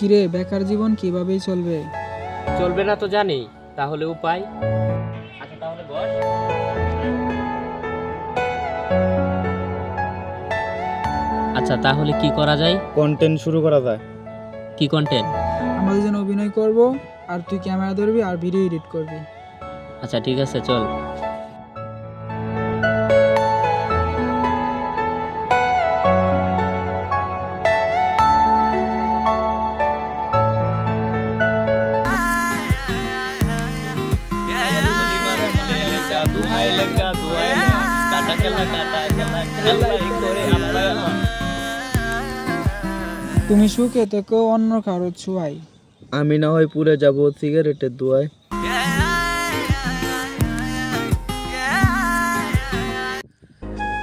কিরে, বেকার জীবন কিভাবেই চলবে? চলবে না তো জানি, তাহলে উপায়? আচ্ছা তাহলে বস। আচ্ছা তাহলে কি করা যায়? কন্টেন্ট শুরু করা যায়। কি কন্টেন্ট? আমরা দুজন অভিনয় করব, আর তুই ক্যামেরা ধরবি আর ভিডিও এডিট করবি। আচ্ছা ঠিক আছে, চল। তুমি সুখে থেকেও অন্য কারো ছোঁয়াই। আমি না হয় পুড়ে যাব সিগারেটের ধোঁয়ায়।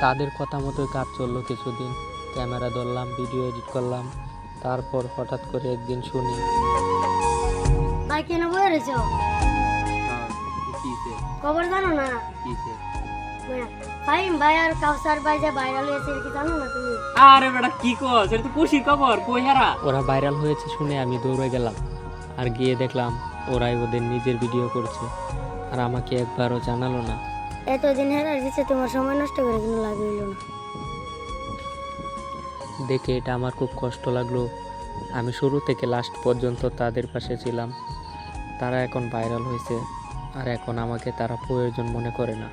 তাদের কথা মতোই কাজ চললো কিছুদিন। ক্যামেরা ধরলাম, ভিডিও এডিট করলাম। তারপর হঠাৎ করে একদিন শুনি, ভাই কেন বয়ে রয়েছো? খবর জানো না? ফাহিম ভাই আর কাউসার ভাই যে ভাইরাল হয়েছে কি জানো না তুমি? আরে বেটা কি কস, এটা তো খুশির খবর। কই হেরা? ওরা ভাইরাল হয়েছে শুনে আমি দৌড়ে গেলাম, আর গিয়ে দেখলাম ওরাই ওদের নিজের ভিডিও করছে, আর আমাকে একবারও জানালো না। এতদিন হেরার দিচ্ছে, তোমার সময় নষ্ট করে কিন্তু লাভ হইল না। দেখে এটা আমার খুব কষ্ট লাগলো। আমি শুরু থেকে লাস্ট পর্যন্ত তাদের পাশে ছিলাম। তারা এখন ভাইরাল হয়েছে, আর এখন আমাকে তারা প্রয়োজন মনে করে না।